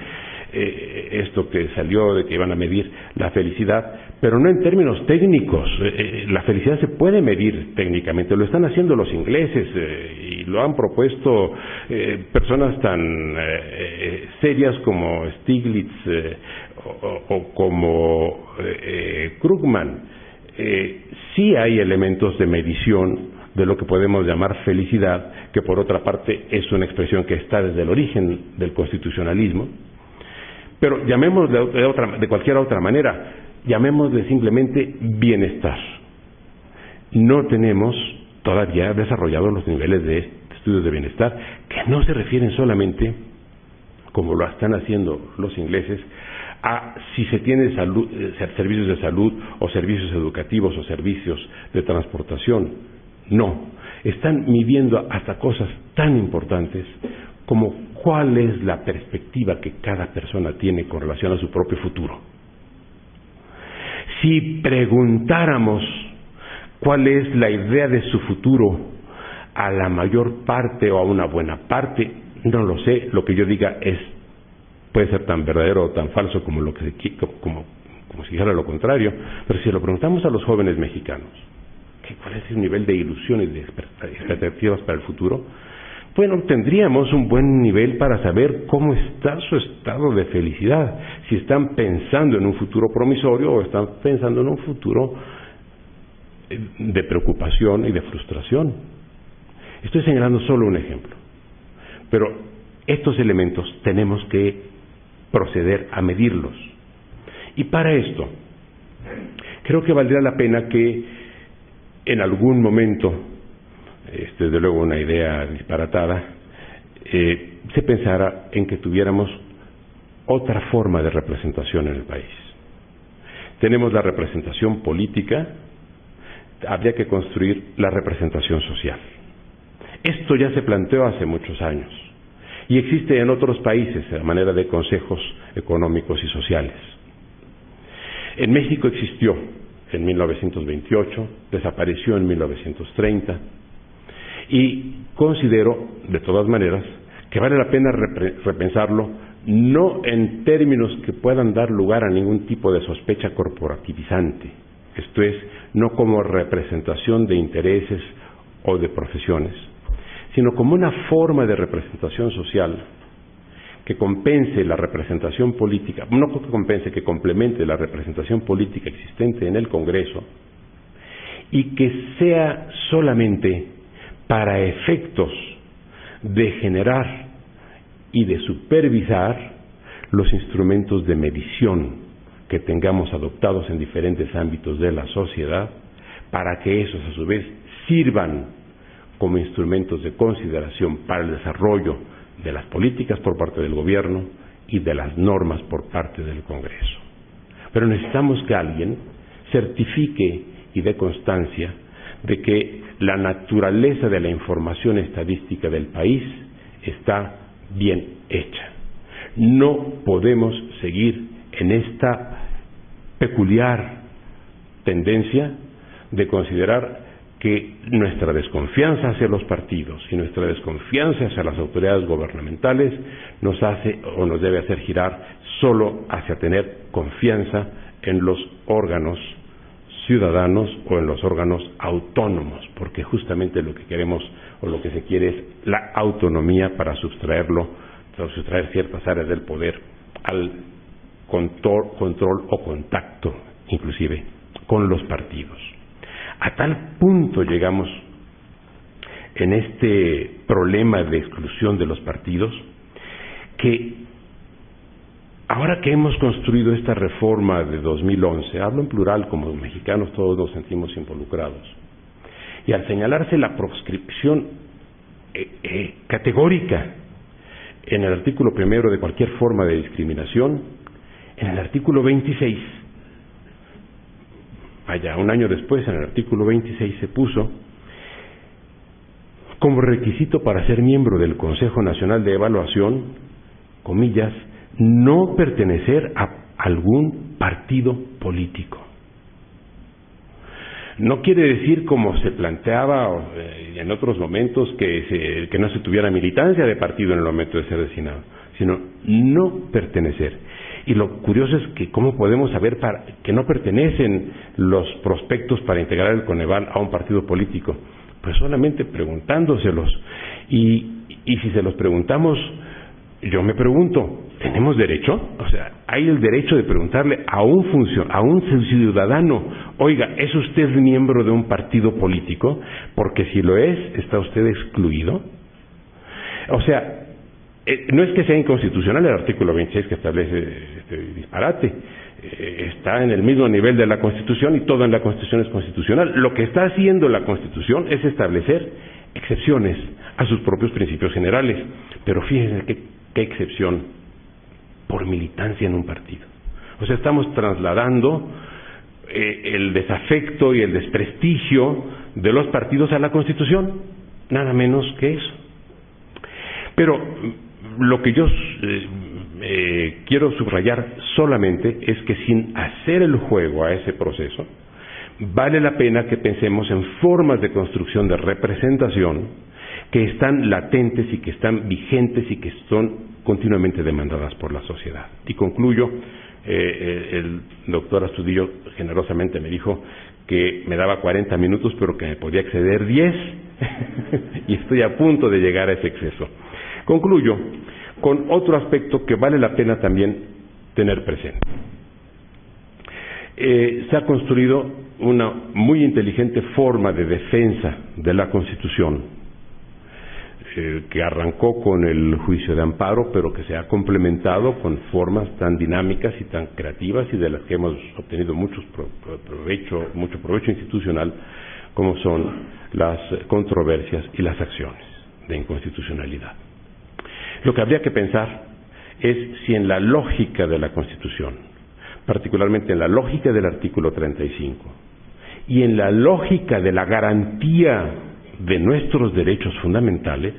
esto que salió de que iban a medir la felicidad, pero no en términos técnicos. La felicidad se puede medir técnicamente, lo están haciendo los ingleses y lo han propuesto personas tan serias como Stiglitz o como Krugman. Sí hay elementos de medición de lo que podemos llamar felicidad, que por otra parte es una expresión que está desde el origen del constitucionalismo, pero llamémosle de cualquier otra manera, llamémosle simplemente bienestar. No tenemos todavía desarrollados los niveles de estudios de bienestar, que no se refieren solamente, como lo están haciendo los ingleses, a si se tiene servicios de salud o servicios educativos o servicios de transportación. No, están midiendo hasta cosas tan importantes como cuál es la perspectiva que cada persona tiene con relación a su propio futuro. Si preguntáramos cuál es la idea de su futuro a la mayor parte o a una buena parte No lo sé, lo que yo diga puede ser tan verdadero o tan falso como como si dijera lo contrario, pero si lo preguntamos a los jóvenes mexicanos, ¿cuál es el nivel de ilusiones y de expectativas para el futuro? Bueno, tendríamos un buen nivel para saber cómo está su estado de felicidad, si están pensando en un futuro promisorio o están pensando en un futuro de preocupación y de frustración. Estoy señalando solo un ejemplo, pero estos elementos tenemos que proceder a medirlos. Y para esto, creo que valdría la pena que en algún momento, desde luego una idea disparatada, se pensara en que tuviéramos otra forma de representación en el país. Tenemos la representación política, habría que construir la representación social. Esto ya se planteó hace muchos años y existe en otros países a manera de consejos económicos y sociales. En México existió en 1928, desapareció en 1930 y considero, de todas maneras, que vale la pena repensarlo, no en términos que puedan dar lugar a ningún tipo de sospecha corporativizante, esto es, no como representación de intereses o de profesiones, sino como una forma de representación social que compense la representación política, no que compense, que complemente la representación política existente en el Congreso y que sea solamente para efectos de generar y de supervisar los instrumentos de medición que tengamos adoptados en diferentes ámbitos de la sociedad, para que esos a su vez sirvan como instrumentos de consideración para el desarrollo de las políticas por parte del gobierno y de las normas por parte del Congreso. Pero necesitamos que alguien certifique y dé constancia de que la naturaleza de la información estadística del país está bien hecha. No podemos seguir en esta peculiar tendencia de considerar que nuestra desconfianza hacia los partidos y nuestra desconfianza hacia las autoridades gubernamentales nos hace o nos debe hacer girar solo hacia tener confianza en los órganos ciudadanos o en los órganos autónomos, porque justamente lo que queremos o lo que se quiere es la autonomía para sustraer ciertas áreas del poder al control o contacto, inclusive, con los partidos. A tal punto llegamos en este problema de exclusión de los partidos que ahora que hemos construido esta reforma de 2011, hablo en plural, como mexicanos todos nos sentimos involucrados, y al señalarse la proscripción categórica en el artículo 1 de cualquier forma de discriminación, en el artículo 26, un año después, en el artículo 26 se puso como requisito para ser miembro del Consejo Nacional de Evaluación, comillas, no pertenecer a algún partido político. No quiere decir, como se planteaba en otros momentos, que no se tuviera militancia de partido en el momento de ser designado, sino no pertenecer. Y lo curioso es que cómo podemos saber que no pertenecen los prospectos para integrar el Coneval a un partido político. Pues solamente preguntándoselos. Y si se los preguntamos, yo me pregunto, ¿tenemos derecho? O sea, hay el derecho de preguntarle a un ciudadano, oiga, ¿es usted miembro de un partido político? Porque si lo es, ¿está usted excluido? O sea, no es que sea inconstitucional el artículo 26 que establece este disparate, está en el mismo nivel de la Constitución y todo en la Constitución es constitucional. Lo que está haciendo la Constitución es establecer excepciones a sus propios principios generales, pero fíjense qué excepción por militancia en un partido. O sea, estamos trasladando el desafecto y el desprestigio de los partidos a la Constitución, nada menos que eso. Pero lo que yo quiero subrayar solamente es que sin hacer el juego a ese proceso, vale la pena que pensemos en formas de construcción de representación que están latentes y que están vigentes y que son continuamente demandadas por la sociedad. Y concluyo, el doctor Astudillo generosamente me dijo que me daba 40 minutos, pero que me podía exceder 10, y estoy a punto de llegar a ese exceso. Concluyo con otro aspecto que vale la pena también tener presente. Se ha construido una muy inteligente forma de defensa de la Constitución, que arrancó con el juicio de amparo, pero que se ha complementado con formas tan dinámicas y tan creativas y de las que hemos obtenido mucho provecho institucional, como son las controversias y las acciones de inconstitucionalidad. Lo que habría que pensar es si en la lógica de la Constitución, particularmente en la lógica del artículo 35 y en la lógica de la garantía de nuestros derechos fundamentales,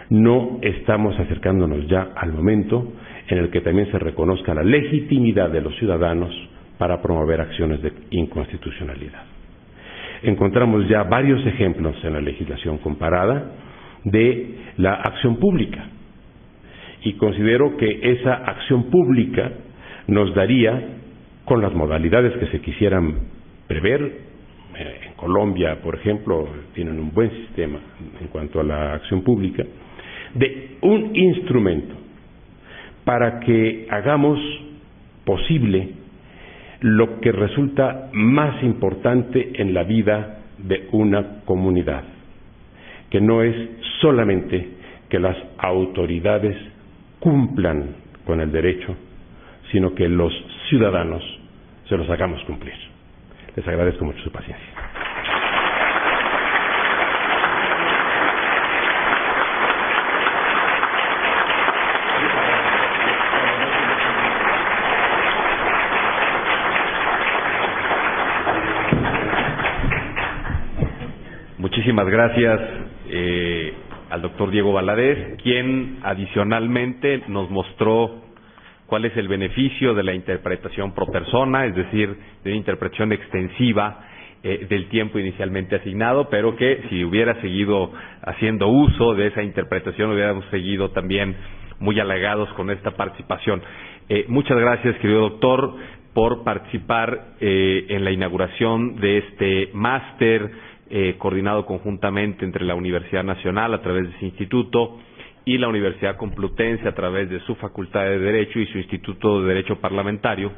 no estamos acercándonos ya al momento en el que también se reconozca la legitimidad de los ciudadanos para promover acciones de inconstitucionalidad. Encontramos ya varios ejemplos en la legislación comparada de la acción pública, y considero que esa acción pública nos daría, con las modalidades que se quisieran prever, en Colombia, por ejemplo, tienen un buen sistema en cuanto a la acción pública, de un instrumento para que hagamos posible lo que resulta más importante en la vida de una comunidad, que no es solamente que las autoridades cumplan con el derecho, sino que los ciudadanos se los hagamos cumplir. Les agradezco mucho su paciencia. Muchísimas gracias al doctor Diego Valadez, quien adicionalmente nos mostró cuál es el beneficio de la interpretación pro persona, es decir, de una interpretación extensiva del tiempo inicialmente asignado, pero que si hubiera seguido haciendo uso de esa interpretación, hubiéramos seguido también muy halagados con esta participación. Muchas gracias, querido doctor, por participar en la inauguración de este máster coordinado conjuntamente entre la Universidad Nacional a través de ese instituto y la Universidad Complutense a través de su Facultad de Derecho y su Instituto de Derecho Parlamentario,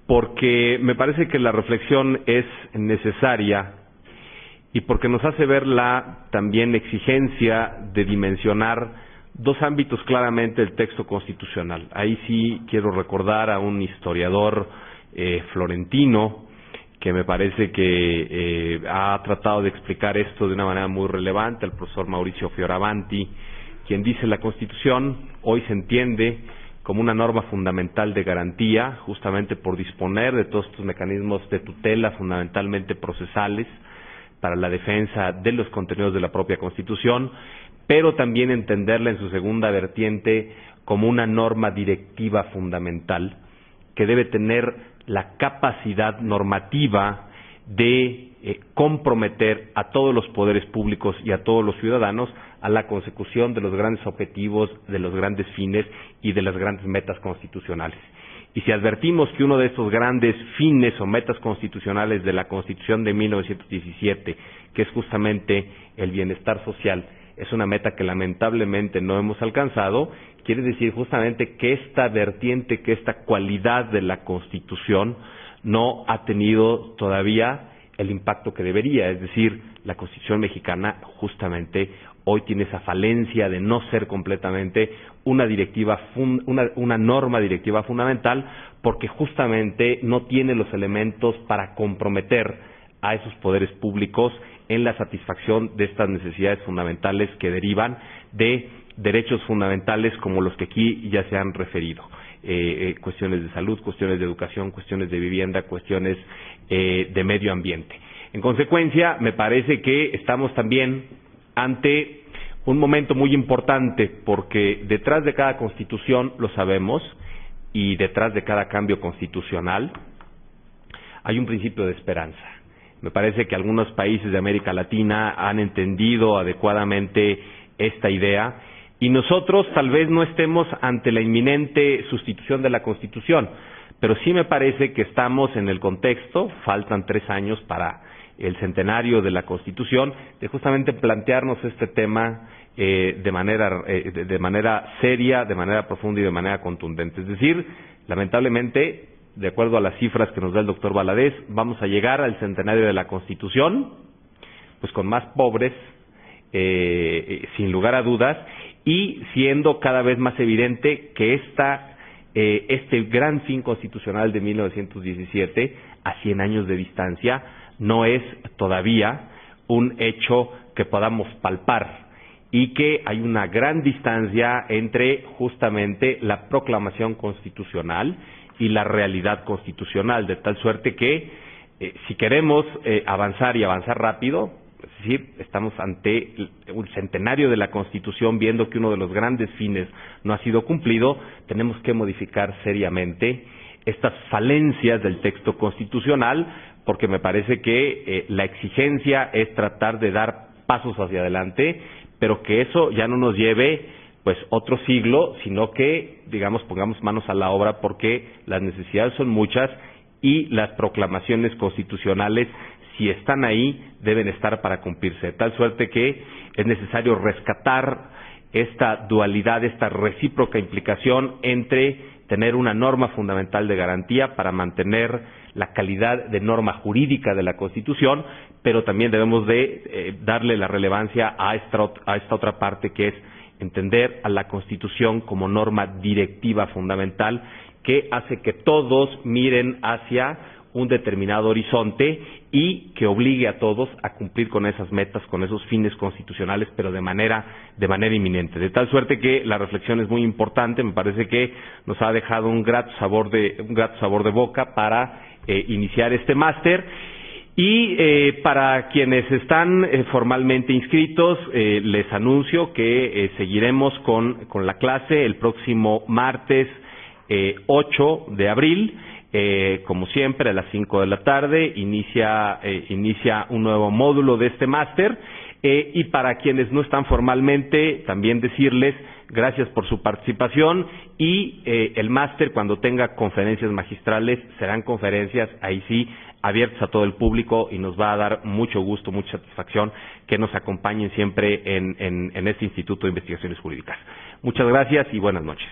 porque me parece que la reflexión es necesaria y porque nos hace ver la también exigencia de dimensionar dos ámbitos claramente del texto constitucional. Ahí sí quiero recordar a un historiador florentino que me parece que ha tratado de explicar esto de una manera muy relevante, el profesor Mauricio Fioravanti, quien dice: la Constitución hoy se entiende como una norma fundamental de garantía, justamente por disponer de todos estos mecanismos de tutela fundamentalmente procesales para la defensa de los contenidos de la propia Constitución, pero también entenderla en su segunda vertiente como una norma directiva fundamental que debe tener la capacidad normativa de comprometer a todos los poderes públicos y a todos los ciudadanos a la consecución de los grandes objetivos, de los grandes fines y de las grandes metas constitucionales. Y si advertimos que uno de estos grandes fines o metas constitucionales de la Constitución de 1917, que es justamente el bienestar social, es una meta que lamentablemente no hemos alcanzado, quiere decir justamente que esta vertiente, que esta cualidad de la Constitución no ha tenido todavía el impacto que debería. Es decir, la Constitución mexicana justamente hoy tiene esa falencia de no ser completamente una norma directiva fundamental, porque justamente no tiene los elementos para comprometer a esos poderes públicos en la satisfacción de estas necesidades fundamentales que derivan de derechos fundamentales como los que aquí ya se han referido. Cuestiones de salud, cuestiones de educación, cuestiones de vivienda, cuestiones de medio ambiente. En consecuencia, me parece que estamos también ante un momento muy importante, porque detrás de cada constitución, lo sabemos, y detrás de cada cambio constitucional hay un principio de esperanza. Me parece que algunos países de América Latina han entendido adecuadamente esta idea y nosotros tal vez no estemos ante la inminente sustitución de la Constitución, pero sí me parece que estamos en el contexto, faltan 3 años para el centenario de la Constitución, de justamente plantearnos este tema de manera seria, de manera profunda y de manera contundente. Es decir, lamentablemente, de acuerdo a las cifras que nos da el doctor Valadez, vamos a llegar al centenario de la Constitución, pues con más pobres, sin lugar a dudas, y siendo cada vez más evidente que este gran fin constitucional de 1917, a 100 años de distancia, no es todavía un hecho que podamos palpar y que hay una gran distancia entre justamente la proclamación constitucional y la realidad constitucional, de tal suerte que si queremos avanzar y avanzar rápido, es decir, estamos ante un centenario de la Constitución, viendo que uno de los grandes fines no ha sido cumplido, tenemos que modificar seriamente estas falencias del texto constitucional, porque me parece que la exigencia es tratar de dar pasos hacia adelante, pero que eso ya no nos lleve pues otro siglo, sino que, digamos, pongamos manos a la obra, porque las necesidades son muchas y las proclamaciones constitucionales, si están ahí, deben estar para cumplirse, de tal suerte que es necesario rescatar esta dualidad, esta recíproca implicación entre tener una norma fundamental de garantía para mantener la calidad de norma jurídica de la Constitución, pero también debemos de darle la relevancia a esta otra parte, que es entender a la Constitución como norma directiva fundamental que hace que todos miren hacia un determinado horizonte y que obligue a todos a cumplir con esas metas, con esos fines constitucionales, pero de manera inminente. De tal suerte que la reflexión es muy importante, me parece que nos ha dejado un grato sabor de boca para iniciar este máster. Y para quienes están formalmente inscritos, les anuncio que seguiremos con la clase el próximo martes 8 de abril. Como siempre, a las 5 de la tarde inicia un nuevo módulo de este máster. Y para quienes no están formalmente, también decirles gracias por su participación, y el máster, cuando tenga conferencias magistrales, serán conferencias, ahí sí, abiertas a todo el público, y nos va a dar mucho gusto, mucha satisfacción que nos acompañen siempre en este Instituto de Investigaciones Jurídicas. Muchas gracias y buenas noches.